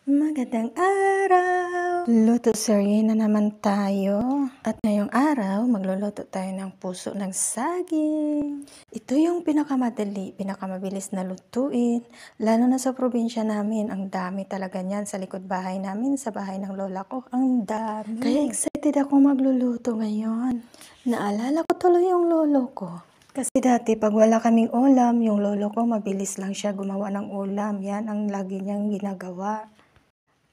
Magandang araw! Luto serye na naman tayo. At ngayong araw, magluluto tayo ng puso ng saging. Ito yung pinakamadali, pinakamabilis na lutuin. Lalo na sa probinsya namin, ang dami talaga niyan sa likod bahay namin, sa bahay ng lola ko. Ang dami. Kaya excited ako magluluto ngayon. Naalala ko tuloy yung lolo ko. Kasi dati pag wala kaming ulam, yung lolo ko mabilis lang siya gumawa ng ulam. Yan ang lagi niyang ginagawa.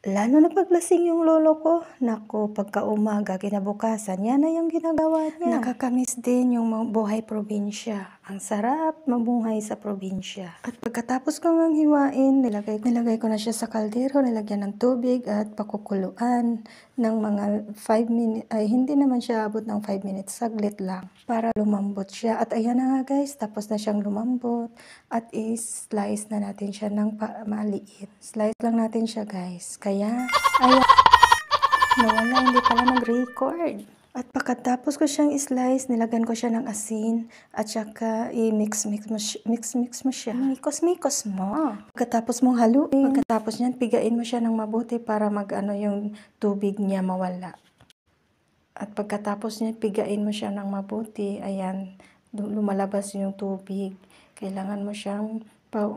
Lalo na paglasing yung lolo ko, naku, pagka umaga, kinabukasan, yan na yung ginagawa niya. Nakakamiss din yung buhay probinsya. Ang sarap mabuhay sa probinsya. At pagkatapos ko ngang hiwain, nilagay ko na siya sa kaldero, nilagyan ng tubig at pakukuluan ng mga 5 minutes, ay hindi naman siya abot ng 5 minutes, saglit lang, para lumambot siya. At ayan na nga guys, tapos na siyang lumambot at i-slice na natin siya ng maliit. Slice lang natin siya guys. Kaya, ayan, nawala, hindi pala nag-record. At pagkatapos ko siyang i-slice, nilagyan ko siya ng asin at saka i-mix mo siya. Mikos mo. Pagkatapos mong haluin, pagkatapos niyan, pigain mo siya ng mabuti para yung tubig niya mawala. At pagkatapos niya, pigain mo siya ng mabuti, ayan, lumalabas yung tubig. Kailangan mo siyang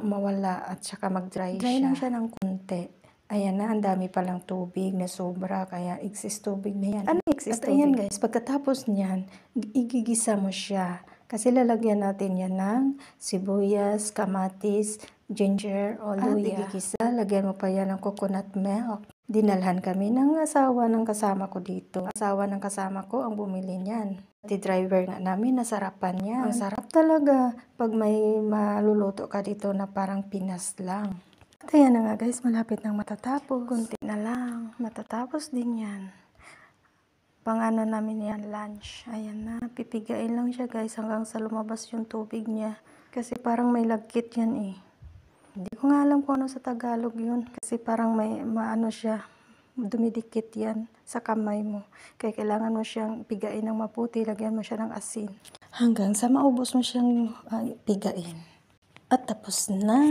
mawala at saka mag-dry siya. Dry lang siya ng konti. Ayan na, ang dami palang tubig na sobra, kaya excess tubig na yan. Ano excess tubig? Ayan guys, pagkatapos niyan, igigisa mo siya. Kasi lalagyan natin yan ng sibuyas, kamatis, ginger, o luya. At igigisa, lagyan mo pa yan ng coconut milk. Dinalhan kami ng asawa ng kasama ko dito. Asawa ng kasama ko ang bumili niyan. Pati driver nga namin, nasarapan niya. Ang sarap talaga pag may maluluto ka dito na parang Pinas lang. At ayan na nga guys, malapit nang matatapos. Kunti na lang, matatapos din yan. Pangano namin yan, lunch. Ayan na, pipigain lang siya guys hanggang sa lumabas yung tubig niya. Kasi parang may lagkit yan eh. Hindi ko nga alam kung ano sa Tagalog yun. Kasi parang may siya, dumidikit yan sa kamay mo. Kaya kailangan mo siyang pigain ng maputi, lagyan mo siya ng asin. Hanggang sa maubos mo siyang pigain. At tapos na.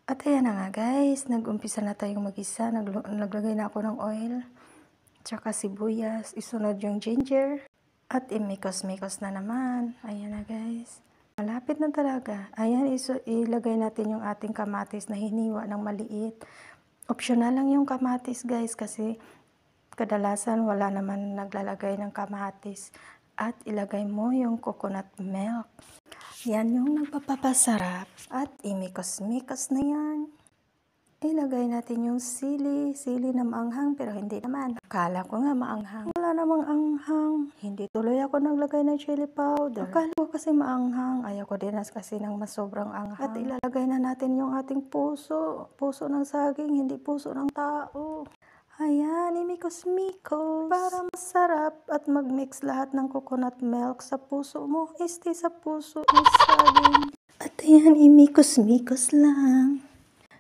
At ayan na nga guys, nag-umpisa na tayong mag-isa. Naglagay na ako ng oil, tsaka sibuyas, isunod yung ginger, at imikos-mikos na naman. Ayan na guys. Malapit na talaga. Ayan, ilagay natin yung ating kamatis na hiniwa ng maliit. Optional lang yung kamatis guys kasi kadalasan wala naman naglalagay ng kamatis. At ilagay mo yung coconut milk. Yan yung nagpapasarap. At imikos-mikos na yan. Ilagay natin yung sili na maanghang pero hindi naman. Akala ko nga maanghang. Wala namang anghang. Hindi tuloy ako naglagay ng chili powder. Akala ko kasi maanghang. Ayaw ko din kasi ng mas sobrang anghang. At ilalagay na natin yung ating puso. Puso ng saging, hindi puso ng tao. Ayan, imikos-mikos. Para masarap at mag-mix lahat ng coconut milk sa puso mo. Stay sa puso ng saging. At ayan, imikos-mikos lang.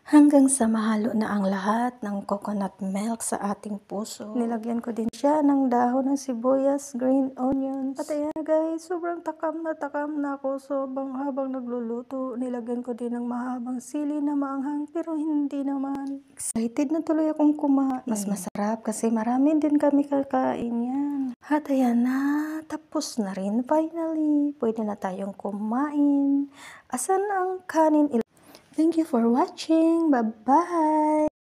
Hanggang sa mahalo na ang lahat ng coconut milk sa ating puso. Nilagyan ko din siya ng dahon ng sibuyas, green onions. At ayan guys, sobrang takam na ako. So habang nagluluto, nilagyan ko din ng mahabang sili na maanghang pero hindi naman. Excited na tuloy akong kumain. Mas masarap kasi marami din kami kakain yan. At ayan na, tapos na rin finally. Pwede na tayong kumain. Asan ang kanin? Thank you for watching. Bye-bye!